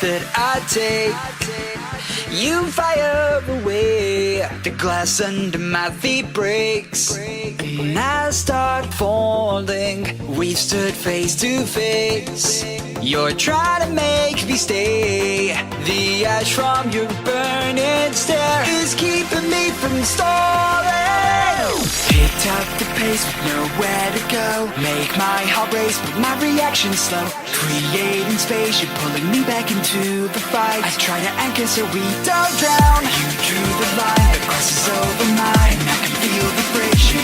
that I take. You fire away, the glass under my feet breaks, and I start falling. We've stood face to face. You're trying to make me stay. The ash from your burning stare is keeping me from stalling. Picked up the pace with nowhere to go. Make my heart race, but my reaction slow. Creating space, you're pulling me back into the fight. I try to anchor so we don't drown. You drew the line that crosses over mine. I can feel the friction